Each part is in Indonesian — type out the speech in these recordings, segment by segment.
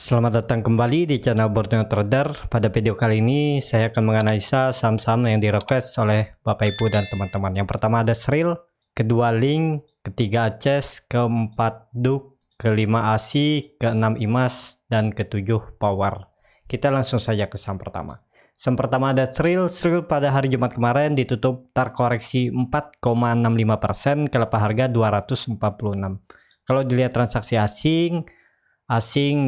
Selamat datang kembali di channel Borneo Trader. Pada video kali ini saya akan menganalisa saham-saham yang di request oleh Bapak Ibu dan teman-teman. Yang pertama ada Sril, kedua Link, ketiga Aces, keempat Duk, kelima ASI, keenam IMAS, dan ketujuh Power. Kita langsung saja ke saham pertama. Saham pertama ada Sril. Sril pada hari Jumat kemarin ditutup terkoreksi 4,65% ke lepas harga 246. Kalau dilihat transaksi asing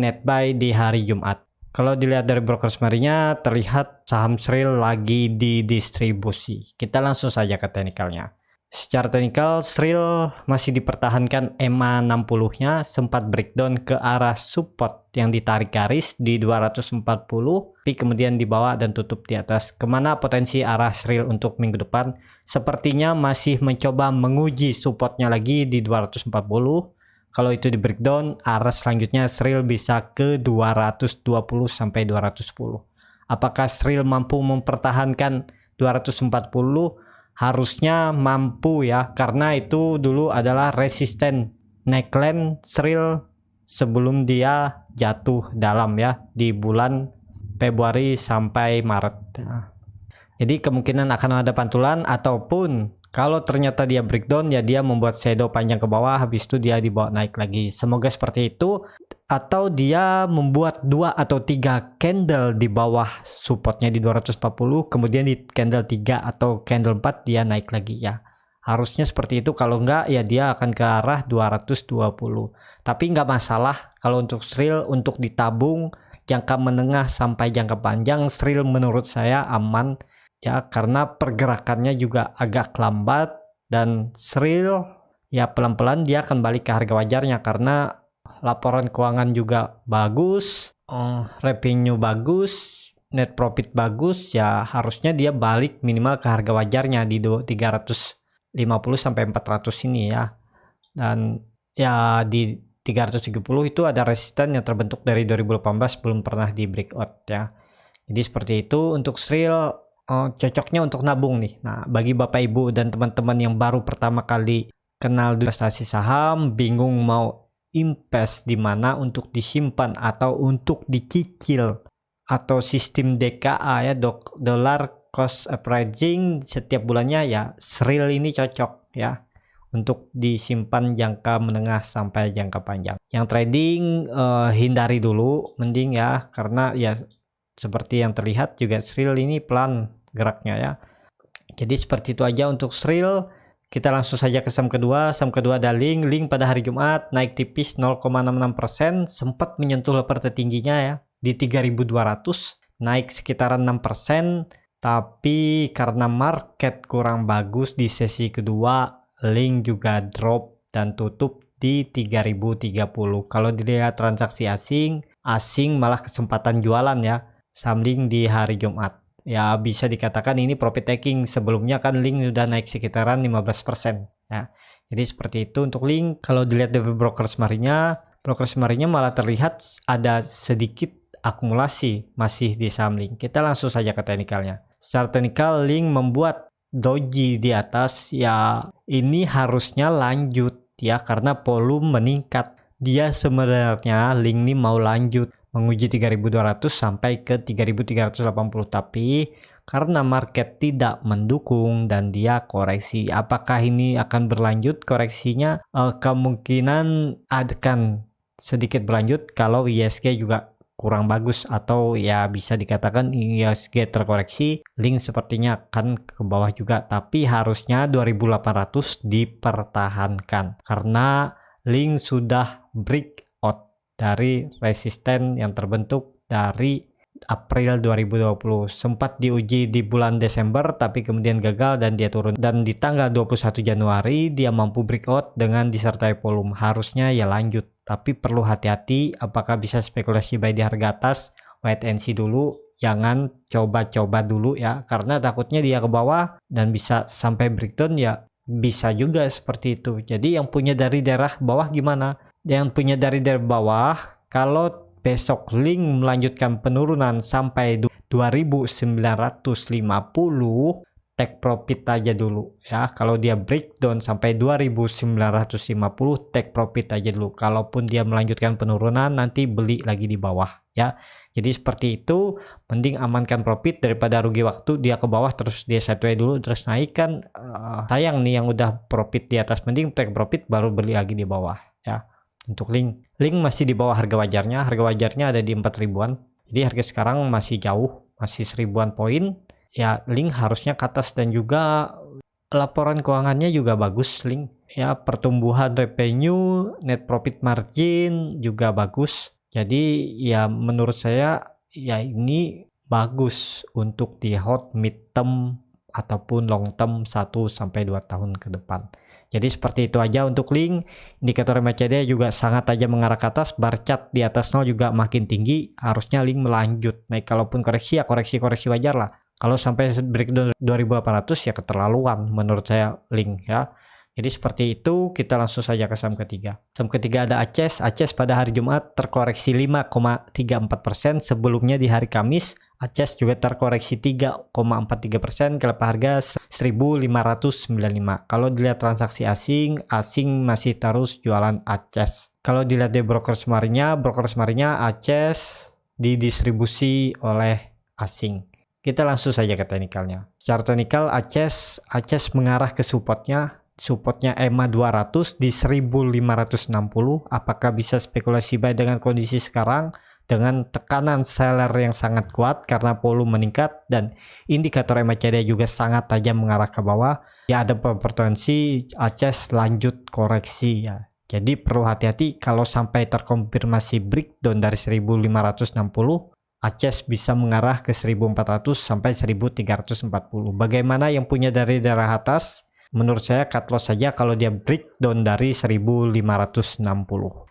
net buy di hari Jumat. Kalau dilihat dari broker summary-nya, terlihat saham Sril lagi didistribusi. Kita langsung saja ke teknikalnya. Secara teknikal, Sril masih dipertahankan EMA 60-nya, sempat breakdown ke arah support yang ditarik garis di 240, tapi kemudian dibawa dan tutup di atas. Kemana potensi arah Sril untuk minggu depan? Sepertinya masih mencoba menguji supportnya lagi di 240. Kalau itu di breakdown, arah selanjutnya Sril bisa ke 220 sampai 210. Apakah Sril mampu mempertahankan 240? Harusnya mampu ya, karena itu dulu adalah resisten neckline Sril sebelum dia jatuh dalam ya di bulan Februari sampai Maret. Jadi kemungkinan akan ada pantulan, ataupun kalau ternyata dia breakdown ya dia membuat shadow panjang ke bawah, habis itu dia dibawa naik lagi. Semoga seperti itu, atau dia membuat 2 atau 3 candle di bawah supportnya di 240, kemudian di candle 3 atau candle 4 dia naik lagi ya. Harusnya seperti itu, kalau enggak ya dia akan ke arah 220. Tapi enggak masalah kalau untuk Sril, untuk ditabung jangka menengah sampai jangka panjang, Sril menurut saya aman ya, karena pergerakannya juga agak lambat, dan Sril ya pelan-pelan dia akan balik ke harga wajarnya karena laporan keuangan juga bagus, revenue bagus, net profit bagus, ya harusnya dia balik minimal ke harga wajarnya di 350 sampai 400 ini ya. Dan ya di 370 itu ada resisten yang terbentuk dari 2018 belum pernah di breakout ya. Jadi seperti itu untuk Sril. Cocoknya untuk nabung nih. Nah, bagi Bapak Ibu dan teman-teman yang baru pertama kali kenal investasi saham, bingung mau invest di mana untuk disimpan atau untuk dicicil, atau sistem DKA ya, dollar cost averaging setiap bulannya, ya Sril ini cocok ya untuk disimpan jangka menengah sampai jangka panjang. Yang trading hindari dulu mending ya, karena ya seperti yang terlihat juga Sril ini pelan geraknya ya. Jadi seperti itu aja untuk Sril. Kita langsung saja ke saham kedua. Saham kedua ada Link. Link pada hari Jumat naik tipis 0,66%, sempat menyentuh level tertingginya ya di 3.200, naik sekitaran 6%, tapi karena market kurang bagus di sesi kedua, Link juga drop dan tutup di 3.030. Kalau dilihat transaksi asing malah kesempatan jualan ya saham Link di hari Jumat. Ya bisa dikatakan ini profit taking. Sebelumnya kan Link sudah naik sekitaran 15% ya. Jadi seperti itu untuk Link. Kalau dilihat dari broker summary-nya malah terlihat ada sedikit akumulasi masih di saham Link. Kita langsung saja ke teknikalnya. Secara teknikal Link membuat doji di atas ya, ini harusnya lanjut ya karena volume meningkat. Dia sebenarnya Link ini mau lanjut menguji 3.200 sampai ke 3.380, tapi karena market tidak mendukung dan dia koreksi. Apakah ini akan berlanjut koreksinya? Kemungkinan akan sedikit berlanjut kalau ISG juga kurang bagus, atau ya bisa dikatakan ISG terkoreksi, Link sepertinya akan ke bawah juga, tapi harusnya 2.800 dipertahankan karena Link sudah break dari resisten yang terbentuk dari April 2020. Sempat diuji di bulan Desember tapi kemudian gagal dan dia turun, dan di tanggal 21 Januari dia mampu breakout dengan disertai volume. Harusnya ya lanjut, tapi perlu hati-hati apakah bisa spekulasi buy di harga atas. Wait and see dulu, jangan coba-coba dulu ya, karena takutnya dia ke bawah dan bisa sampai breakdown ya, bisa juga seperti itu. Jadi yang punya dari daerah bawah gimana? Yang punya dari bawah, kalau besok Link melanjutkan penurunan sampai 2.950, take profit aja dulu ya. Kalau dia breakdown sampai 2.950 take profit aja dulu. Kalaupun dia melanjutkan penurunan nanti beli lagi di bawah ya. Jadi seperti itu, mending amankan profit daripada rugi waktu dia ke bawah terus dia sideways dulu terus naik kan sayang nih yang udah profit di atas, mending take profit baru beli lagi di bawah ya. Untuk link masih di bawah harga wajarnya ada di 4 ribuan. Jadi harga sekarang masih jauh, masih 1000-an poin. Ya link harusnya ke atas dan juga laporan keuangannya juga bagus link ya, pertumbuhan revenue, net profit margin juga bagus. Jadi ya menurut saya ya ini bagus untuk di hot mid term ataupun long term 1-2 tahun ke depan. Jadi seperti itu aja untuk link. Indikator MACD juga sangat aja mengarah ke atas, bar chart di atas 0 juga makin tinggi, harusnya link melanjut naik. Kalaupun koreksi ya koreksi wajar lah. Kalau sampai breakdown 2800 ya keterlaluan menurut saya link ya. Jadi seperti itu, kita langsung saja ke saham ketiga. Saham ketiga ada ACES. ACES pada hari Jumat terkoreksi 5,34%. Sebelumnya di hari Kamis, ACES juga terkoreksi 3,43%. Kelapa harga 1.595. Kalau dilihat transaksi asing masih terus jualan ACES. Kalau dilihat di broker semarinya ACES didistribusi oleh asing. Kita langsung saja ke teknikalnya. Secara teknikal ACES mengarah ke supportnya EMA 200 di 1560. Apakah bisa spekulasi buy dengan kondisi sekarang dengan tekanan seller yang sangat kuat karena volume meningkat dan indikator MACD juga sangat tajam mengarah ke bawah? Ya ada potensi ACES lanjut koreksi ya. Jadi perlu hati-hati kalau sampai terkonfirmasi breakdown dari 1560. ACES bisa mengarah ke 1400 sampai 1340. Bagaimana yang punya dari daerah atas? Menurut saya cut loss saja kalau dia breakdown dari 1560.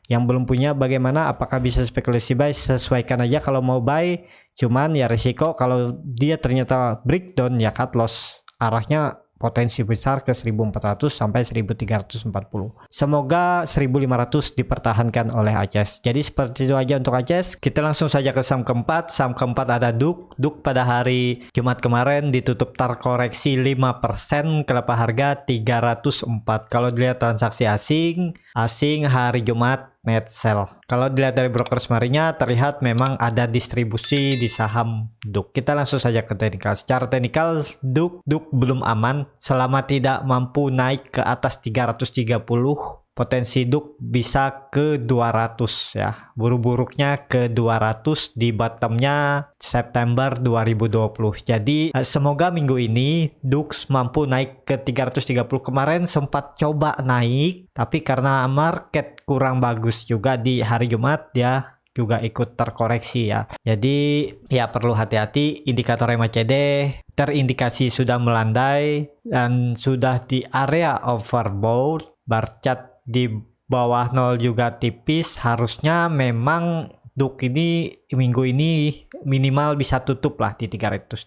Yang belum punya bagaimana? Apakah bisa spekulasi buy? Sesuaikan aja kalau mau buy. Cuman ya risiko kalau dia ternyata breakdown ya cut loss. Arahnya potensi besar ke 1400 sampai 1340. Semoga 1500 dipertahankan oleh ACES. Jadi seperti itu aja untuk ACES. Kita langsung saja ke saham keempat. Saham keempat ada DUK. DUK pada hari Jumat kemarin ditutup terkoreksi 5%, kelapa harga 304. Kalau dilihat transaksi asing hari Jumat net sell. Kalau dilihat dari broker semarinya terlihat memang ada distribusi di saham DUK. Kita langsung saja ke teknikal. Secara teknikal DUK belum aman selama tidak mampu naik ke atas 330. Potensi DUK bisa ke 200 ya. Buruk-buruknya ke 200 di bottomnya September 2020. Jadi semoga minggu ini DUK mampu naik ke 330. Kemarin sempat coba naik, tapi karena market kurang bagus juga di hari Jumat dia juga ikut terkoreksi ya. Jadi ya perlu hati-hati. Indikator MACD terindikasi sudah melandai dan sudah di area overbought. Bar chart di bawah 0 juga tipis. Harusnya memang DUK ini minggu ini minimal bisa tutup lah di 330.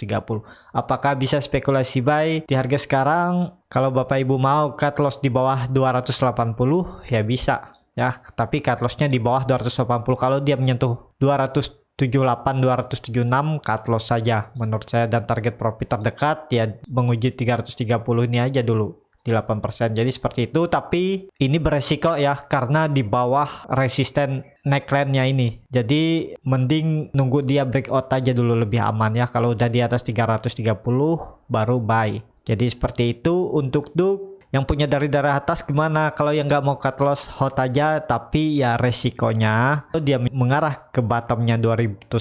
Apakah bisa spekulasi buy di harga sekarang? Kalau Bapak Ibu mau cut loss di bawah 280 ya bisa ya, tapi cut lossnya di bawah 280. Kalau dia menyentuh 278 276 cut loss saja menurut saya, dan target profit terdekat ya menguji 330 ini aja dulu di 8%. Jadi seperti itu, tapi ini beresiko ya karena di bawah resisten neckline-nya ini. Jadi mending nunggu dia breakout aja dulu lebih aman ya. Kalau udah di atas 330 baru buy. Jadi seperti itu untuk DUK. Yang punya dari daerah atas gimana? Kalau yang nggak mau cut loss hold aja, tapi ya resikonya dia mengarah ke bottomnya 2016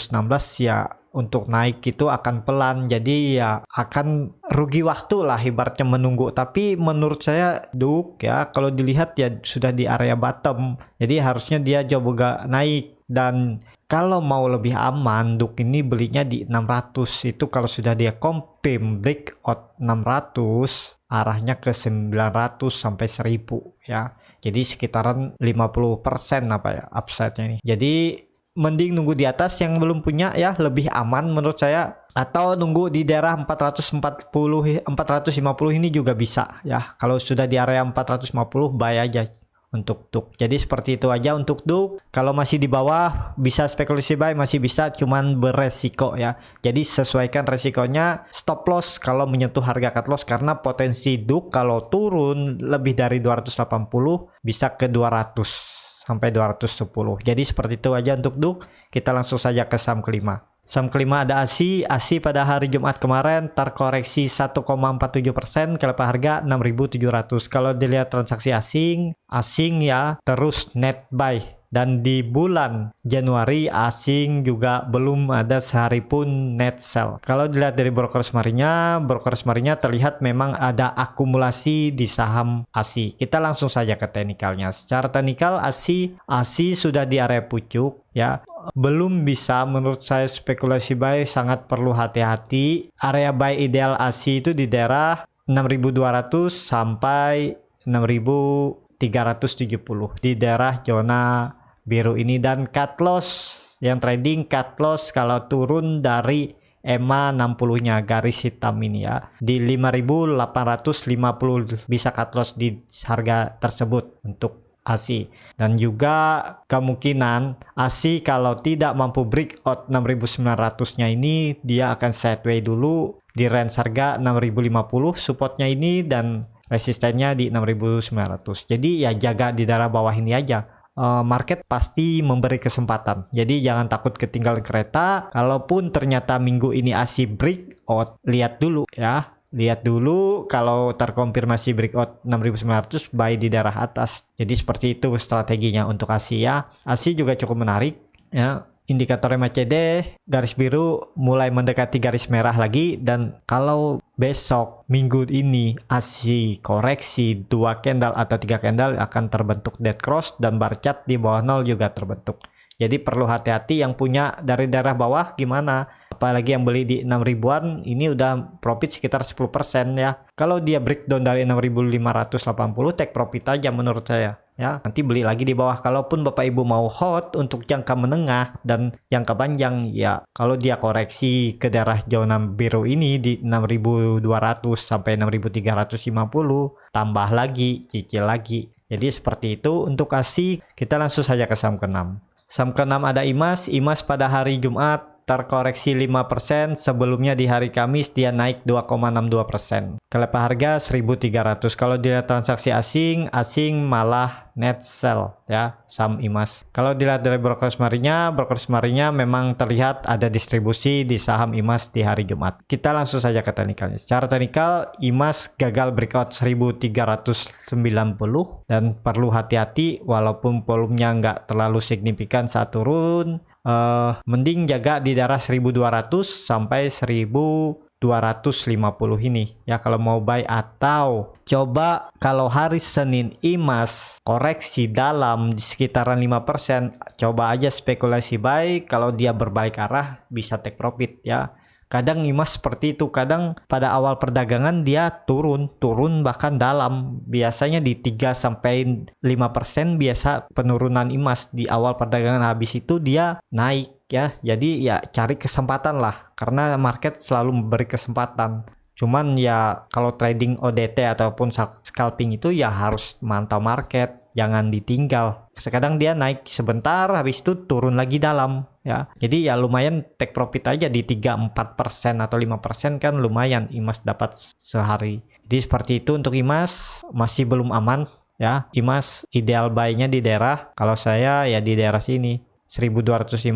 ya, untuk naik itu akan pelan, jadi ya akan rugi waktu lah ibaratnya menunggu. Tapi menurut saya DUK ya kalau dilihat ya sudah di area bottom, jadi harusnya dia coba gak naik. Dan kalau mau lebih aman DUK ini belinya di 600 itu, kalau sudah dia confirm breakout 600 arahnya ke 900 sampai 1000 ya, jadi sekitaran 50% apa ya upside-nya nih. Jadi mending nunggu di atas yang belum punya ya, lebih aman menurut saya, atau nunggu di daerah 450 450 ini juga bisa ya. Kalau sudah di area 450 buy aja untuk DUK. Jadi seperti itu aja untuk DUK. Kalau masih di bawah bisa spekulasi buy, masih bisa, cuman beresiko ya. Jadi sesuaikan resikonya, stop loss kalau menyentuh harga cut loss, karena potensi DUK kalau turun lebih dari 280 bisa ke 200 sampai 210. Jadi seperti itu aja untuk DUK. Kita langsung saja ke saham kelima. Saham kelima ada ASI. ASI pada hari Jumat kemarin terkoreksi 1,47%, ke level harga 6.700. Kalau dilihat transaksi asing ya terus net buy. Dan di bulan Januari asing juga belum ada sehari pun net sell. Kalau dilihat dari broker semarinya terlihat memang ada akumulasi di saham ASI. Kita langsung saja ke teknikalnya. Secara teknikal ASI sudah di area pucuk ya. Belum bisa, menurut saya spekulasi buy sangat perlu hati-hati. Area buy ideal ASI itu di daerah 6.200 sampai 6.370 di daerah zona biru ini. Dan cut loss yang trading cut loss kalau turun dari EMA 60-nya garis hitam ini ya, di 5.850 bisa cut loss di harga tersebut untuk ASI. Dan juga kemungkinan ASI kalau tidak mampu breakout 6.900-nya ini, dia akan sideways dulu di range harga 6.050 supportnya ini, dan resistennya di 6.900. Jadi ya jaga di daerah bawah ini aja. Market pasti memberi kesempatan, jadi jangan takut ketinggalan kereta. Kalaupun ternyata minggu ini ASI breakout, lihat dulu ya, kalau terkonfirmasi breakout 6.900 buy di daerah atas. Jadi seperti itu strateginya untuk ASI ya. ASI juga cukup menarik ya. Indikator MACD garis biru mulai mendekati garis merah lagi, dan kalau besok minggu ini ASI koreksi 2 candle atau 3 candle akan terbentuk dead cross, dan bar chart di bawah 0 juga terbentuk. Jadi perlu hati-hati. Yang punya dari daerah bawah gimana? Apalagi yang beli di 6 ribuan, ini udah profit sekitar 10% ya. Kalau dia breakdown dari 6.580, take profit aja menurut saya ya. Nanti beli lagi di bawah. Kalaupun Bapak Ibu mau hold untuk jangka menengah dan jangka panjang ya, kalau dia koreksi ke daerah zona biru ini di 6.200 sampai 6.350, tambah lagi, cicil lagi. Jadi seperti itu untuk ASI. Kita langsung saja ke saham ke-6. Saham ke-6 ada IMAS. IMAS pada hari Jumat terkoreksi 5%, sebelumnya di hari Kamis dia naik 2,62%. Ke level harga 1.300. Kalau dilihat transaksi asing malah net sell ya saham IMAS. Kalau dilihat dari broker semarinya memang terlihat ada distribusi di saham IMAS di hari Jumat. Kita langsung saja ke teknikalnya. Secara teknikal IMAS gagal breakout 1.390 dan perlu hati-hati walaupun volumenya nggak terlalu signifikan saat turun. Mending jaga di daerah 1.200 sampai 1.250 ini ya kalau mau buy. Atau coba kalau hari Senin IMAS koreksi dalam di sekitaran 5%, coba aja spekulasi buy. Kalau dia berbalik arah bisa take profit ya. Kadang IMAS seperti itu, kadang pada awal perdagangan dia turun bahkan dalam. Biasanya di 3-5% biasa penurunan IMAS di awal perdagangan, habis itu dia naik ya. Jadi ya cari kesempatan lah, karena market selalu memberi kesempatan. Cuman ya kalau trading ODT ataupun scalping itu ya harus mantau market, jangan ditinggal. Sekadang dia naik sebentar habis itu turun lagi dalam ya. Jadi ya lumayan take profit aja di 3-4% atau 5% kan lumayan IMAS dapat sehari. Jadi seperti itu untuk IMAS, masih belum aman ya. IMAS ideal buy-nya di daerah, kalau saya ya di daerah sini 1.250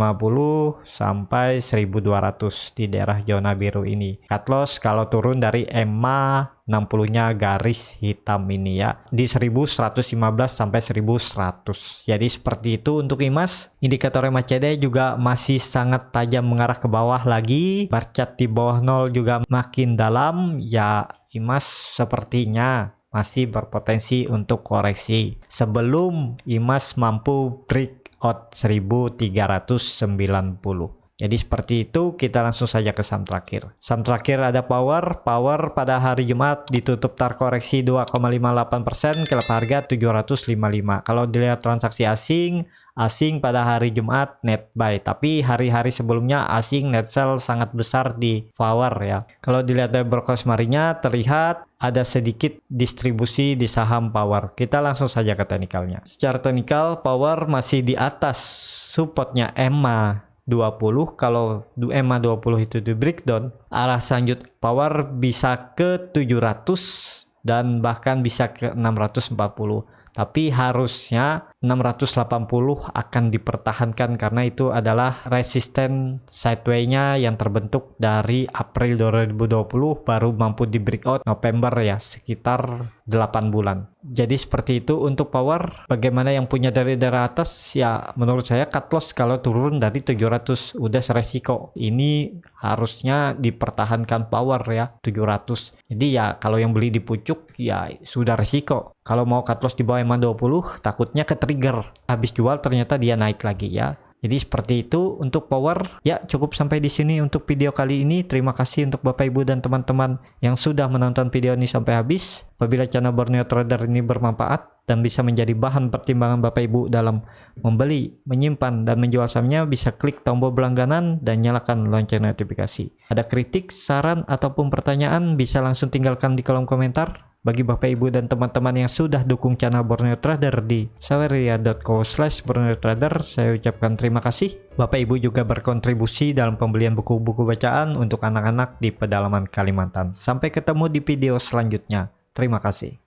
sampai 1.200 di daerah zona biru ini. Cut loss kalau turun dari EMA 60-nya garis hitam ini ya, di 1.115 sampai 1.100. Jadi seperti itu untuk IMAS. Indikator MACD juga masih sangat tajam mengarah ke bawah lagi. Bar chart di bawah 0 juga makin dalam ya. IMAS sepertinya masih berpotensi untuk koreksi sebelum IMAS mampu break out 1.390. Jadi seperti itu, kita langsung saja ke saham terakhir. Saham terakhir ada Power. Power pada hari Jumat ditutup terkoreksi 2,58%, klub harga 755. Kalau dilihat transaksi asing pada hari Jumat net buy, tapi hari-hari sebelumnya asing net sell sangat besar di Power ya. Kalau dilihat dari broker kemarinnya terlihat ada sedikit distribusi di saham Power. Kita langsung saja ke teknikalnya. Secara teknikal Power masih di atas supportnya EMA 20. Kalau EMA 20 itu di breakdown, arah selanjut Power bisa ke 700 dan bahkan bisa ke 640. Tapi harusnya 680 akan dipertahankan karena itu adalah resisten sideway-nya yang terbentuk dari April 2020 baru mampu di breakout November ya, sekitar 8 bulan. Jadi seperti itu untuk Power. Bagaimana yang punya dari daerah atas? Ya menurut saya cut loss kalau turun dari 700 udah seresiko. Ini harusnya dipertahankan Power ya 700. Jadi ya kalau yang beli di pucuk ya sudah resiko. Kalau mau cut loss di bawah EMA 20 takutnya ke trigger. Habis jual ternyata dia naik lagi ya. Jadi seperti itu untuk Power. Ya cukup sampai di sini untuk video kali ini. Terima kasih untuk Bapak Ibu dan teman-teman yang sudah menonton video ini sampai habis. Apabila channel Borneo Trader ini bermanfaat dan bisa menjadi bahan pertimbangan Bapak Ibu dalam membeli, menyimpan, dan menjual sahamnya, bisa klik tombol berlangganan dan nyalakan lonceng notifikasi. Ada kritik, saran, ataupun pertanyaan bisa langsung tinggalkan di kolom komentar. Bagi Bapak Ibu dan teman-teman yang sudah dukung channel Borneo Trader di saweria.co/Borneo Trader, saya ucapkan terima kasih. Bapak Ibu juga berkontribusi dalam pembelian buku-buku bacaan untuk anak-anak di pedalaman Kalimantan. Sampai ketemu di video selanjutnya. Terima kasih.